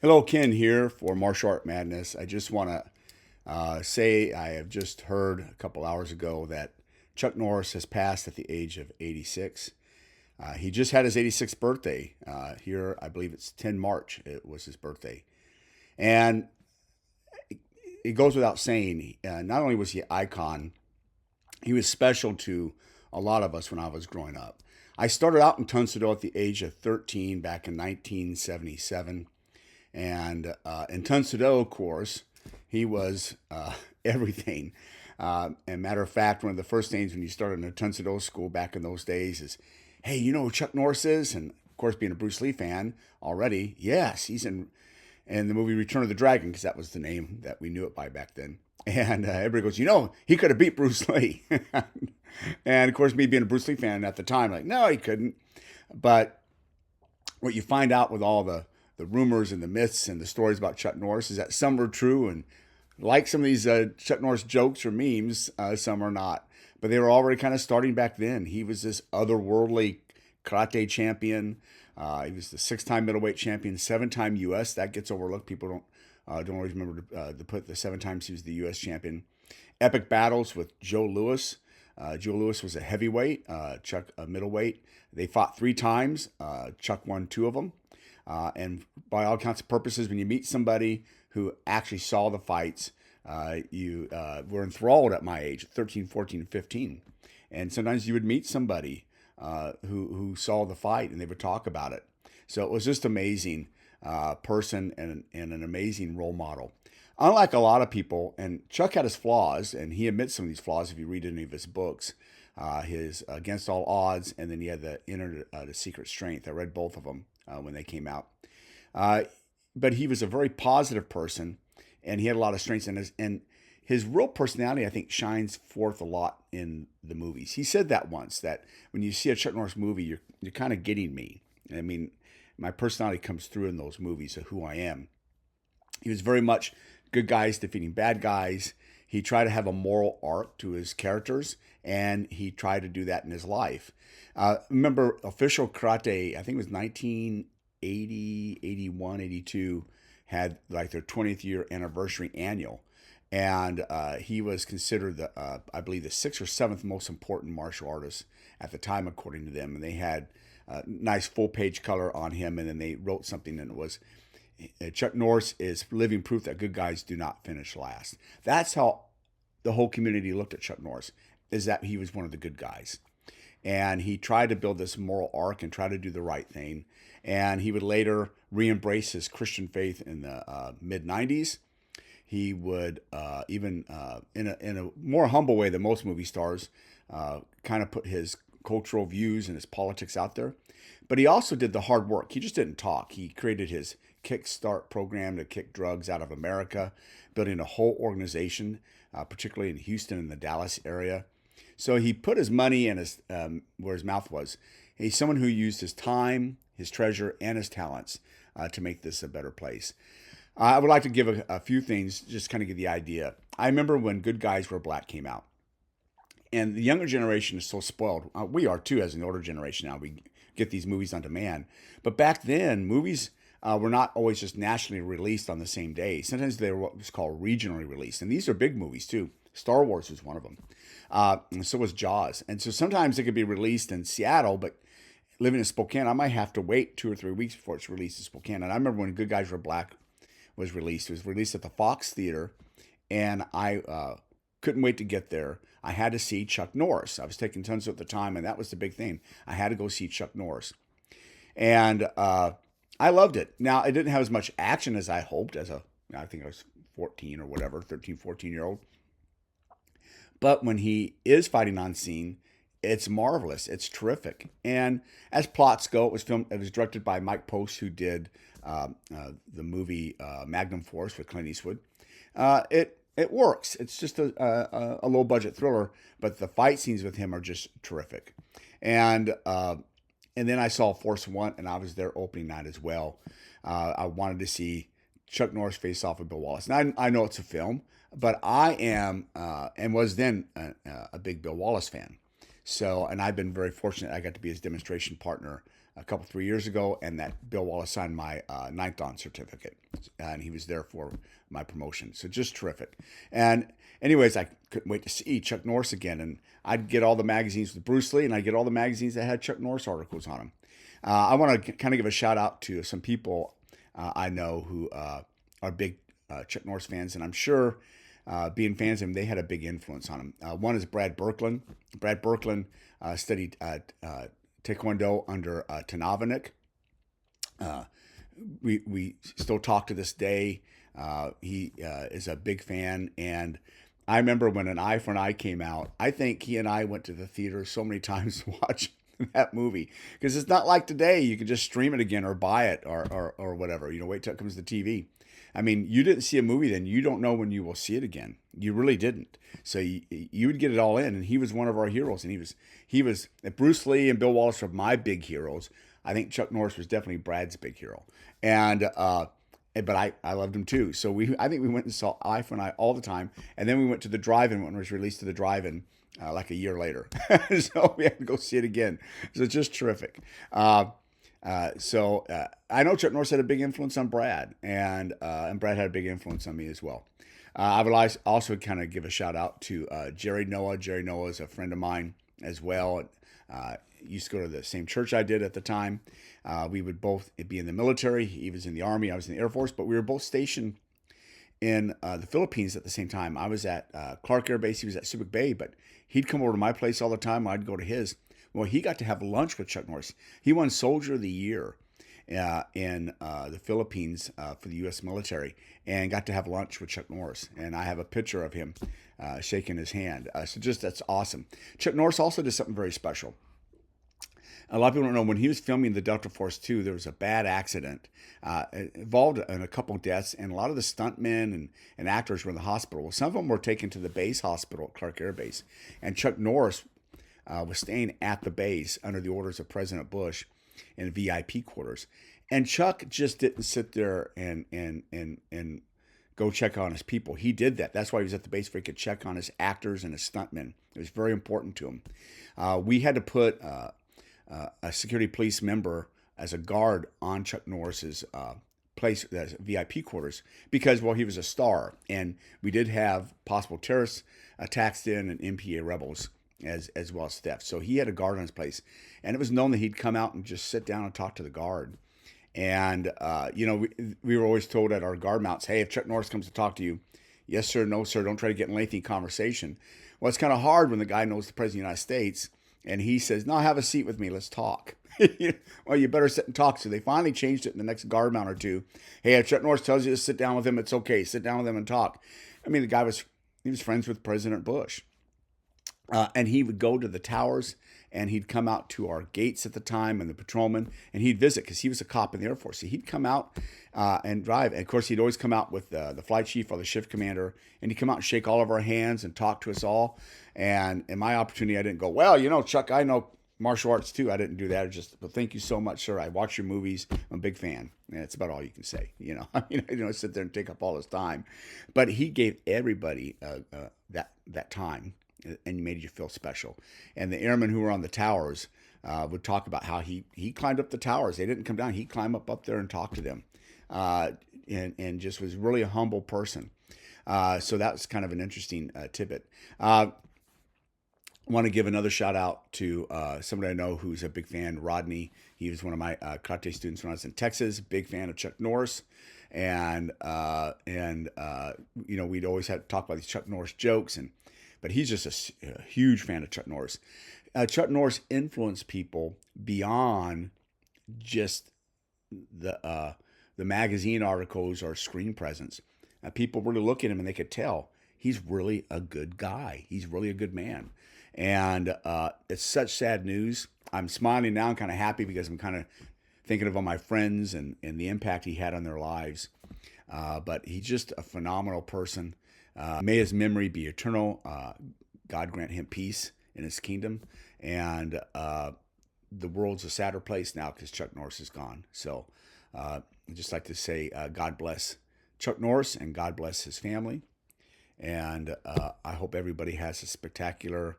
Hello, Ken here for Martial Art Madness. I just want to say I have just heard a couple hours ago that Chuck Norris has passed at the age of 86. He just had his 86th birthday here. I believe it's 10 March. It was his birthday. And it goes without saying, not only was he an icon, he was special to a lot of us when I was growing up. I started out in Tunstall at the age of 13 back in 1977. And in Tunstall, of course, he was everything. And matter of fact, one of the first things when you started in a Tunstall school back in those days is, hey, you know who Chuck Norris is? And of course, being a Bruce Lee fan already, yes, he's in the movie Return of the Dragon, because that was the name that we knew it by back then. And everybody goes, he could have beat Bruce Lee. And of course, me being a Bruce Lee fan at the time, like, no, he couldn't. But what you find out with all the rumors and the myths and the stories about Chuck Norris is that some are true, and like some of these Chuck Norris jokes or memes, some are not. But they were already kind of starting back then. He was this otherworldly karate champion. He was the six-time middleweight champion, seven-time U.S. That gets overlooked. People don't always remember to put the seven times he was the U.S. champion. Epic battles with Joe Louis. Joe Louis was a heavyweight, Chuck a middleweight. They fought three times. Chuck won two of them. And by all counts of purposes, when you meet somebody who actually saw the fights, you were enthralled at my age, 13, 14, 15. And sometimes you would meet somebody who saw the fight and they would talk about it. So it was just amazing person and an amazing role model. Unlike a lot of people, and Chuck had his flaws, and he admits some of these flaws if you read any of his books. His Against All Odds, and then he had the Inner the Secret Strength. I read both of them when they came out. But he was a very positive person, and he had a lot of strengths in his real personality, I think, shines forth a lot in the movies. He said that once, that when you see a Chuck Norris movie, you're kind of getting me. I mean, my personality comes through in those movies of who I am. He was very much good guys defeating bad guys. He tried to have a moral arc to his characters, and he tried to do that in his life. Remember, official karate, I think it was 1980, 81, 82, had like their 20th year anniversary annual. And he was considered, I believe, the sixth or seventh most important martial artist at the time, according to them. And they had nice full page color on him, and then they wrote something, and it was, Chuck Norris is living proof that good guys do not finish last. That's how the whole community looked at Chuck Norris, is that he was one of the good guys. And he tried to build this moral arc and try to do the right thing. And he would later re-embrace his Christian faith in the mid-90s. He would even, in a more humble way than most movie stars, kind of put his cultural views and his politics out there. But he also did the hard work. He just didn't talk. He created his Kickstart program to kick drugs out of America, building a whole organization, particularly in Houston and the Dallas area. So he put his money in where his mouth was. He's someone who used his time, his treasure, and his talents to make this a better place. I would like to give a few things, just kind of give the idea. I remember when Good Guys Wear Black came out. And the younger generation is so spoiled. We are too, as an older generation now. We get these movies on demand. But back then, movies were not always just nationally released on the same day. Sometimes they were what was called regionally released. And these are big movies too. Star Wars was one of them. And so was Jaws. And so sometimes it could be released in Seattle, but living in Spokane, I might have to wait 2 or 3 weeks before it's released in Spokane. And I remember when Good Guys Were Black was released. It was released at the Fox Theater, and I couldn't wait to get there. I had to see Chuck Norris. I was taking tons at the time, and that was the big thing. I had to go see Chuck Norris. And I loved it. Now, it didn't have as much action as I hoped I think I was 14 or whatever, 13, 14-year-old. But when he is fighting on scene, it's marvelous. It's terrific. And as plots go, it was directed by Mike Post, who did the movie Magnum Force with Clint Eastwood. It works. It's just a low budget thriller, but the fight scenes with him are just terrific. And then I saw Force One, and I was there opening night as well. I wanted to see Chuck Norris face off with Bill Wallace. Now I know it's a film, but I am and was then a big Bill Wallace fan. So, and I've been very fortunate. I got to be his demonstration partner a couple 3 years ago, and that Bill Wallace signed my ninth on certificate, and he was there for my promotion. So just terrific. And anyways, I couldn't wait to see Chuck Norris again, and I'd get all the magazines with Bruce Lee, and I'd get all the magazines that had Chuck Norris articles on them. I want to kind of give a shout out to some people I know who are big Chuck Norris fans, and I'm sure being fans of him, they had a big influence on him. One is Brad Birkeland. Brad Birkeland studied Taekwondo under Tanavanik. We still talk to this day. He is a big fan, and I remember when An Eye for an Eye came out, I think he and I went to the theater so many times to watch that movie, because it's not like today you can just stream it again or buy it or whatever, wait till it comes to TV. I mean, you didn't see a movie then, you don't know when you will see it again. You really didn't. So you would get it all in, and he was one of our heroes, and he was Bruce Lee and Bill Wallace were my big heroes. I think Chuck Norris was definitely Brad's big hero, and but I loved him too. So I think we went and saw Eye for an Eye all the time, and then we went to the drive-in when it was released to the drive-in like a year later. So we had to go see it again. So it's just terrific. So I know Chuck Norris had a big influence on Brad, and Brad had a big influence on me as well. I would also kind of give a shout out to Jerry Noah. Jerry Noah is a friend of mine as well. Used to go to the same church I did at the time. We would both be in the military. He was in the Army. I was in the Air Force, but we were both stationed in the Philippines at the same time. I was at Clark Air Base. He was at Subic Bay, but he'd come over to my place all the time. I'd go to his. Well, he got to have lunch with Chuck Norris. He won Soldier of the Year in the Philippines for the U.S. military, and got to have lunch with Chuck Norris. And I have a picture of him shaking his hand. So that's awesome. Chuck Norris also did something very special. A lot of people don't know, when he was filming the Delta Force 2, there was a bad accident. It involved in a couple of deaths, and a lot of the stuntmen and actors were in the hospital. Well, some of them were taken to the base hospital at Clark Air Base, and Chuck Norris was staying at the base under the orders of President Bush in VIP quarters. And Chuck just didn't sit there and go check on his people. He did that. That's why he was at the base, where he could check on his actors and his stuntmen. It was very important to him. We had to put a security police member as a guard on Chuck Norris's place, VIP quarters, because, well, he was a star, and we did have possible terrorist attacks in and MPA rebels as well as theft. So he had a guard on his place, and it was known that he'd come out and just sit down and talk to the guard. And we were always told at our guard mounts, hey, if Chuck Norris comes to talk to you, yes sir, no sir, don't try to get in lengthy conversation. Well, it's kind of hard when the guy knows the President of the United States, and he says, no, have a seat with me, let's talk. Well, you better sit and talk. So they finally changed it in the next guard mount or two. Hey, if Chuck Norris tells you to sit down with him, it's okay. Sit down with him and talk. I mean, the guy was friends with President Bush. And he would go to the towers, and he'd come out to our gates at the time, and the patrolman, and he'd visit, because he was a cop in the Air Force. So he'd come out and drive. And of course, he'd always come out with the flight chief or the shift commander, and he'd come out and shake all of our hands and talk to us all. And in my opportunity, I didn't go, well, Chuck, I know martial arts too. I didn't do that. But thank you so much, sir. I watch your movies. I'm a big fan. And that's about all you can say. I don't sit there and take up all his time. But he gave everybody that time, and made you feel special. And the airmen who were on the towers would talk about how he climbed up the towers. They didn't come down. He'd climb up there and talk to them, and just was really a humble person. So that was kind of an interesting tidbit. I want to give another shout out to somebody I know who's a big fan, Rodney. He was one of my karate students when I was in Texas. Big fan of Chuck Norris, and we'd always have to talk about these Chuck Norris jokes, but he's just a huge fan of Chuck Norris. Chuck Norris influenced people beyond just the magazine articles or screen presence. People really look at him and they could tell he's really a good guy. He's really a good man. And it's such sad news. I'm smiling now. I'm kind of happy because I'm kind of thinking of all my friends and the impact he had on their lives. But he's just a phenomenal person. May his memory be eternal. God grant him peace in his kingdom. And the world's a sadder place now because Chuck Norris is gone. So I'd just like to say God bless Chuck Norris and God bless his family. And I hope everybody has a spectacular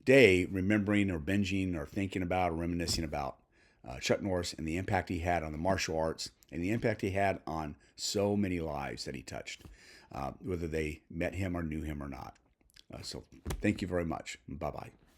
day remembering or binging or thinking about or reminiscing about Chuck Norris and the impact he had on the martial arts and the impact he had on so many lives that he touched, whether they met him or knew him or not. So thank you very much. Bye-bye.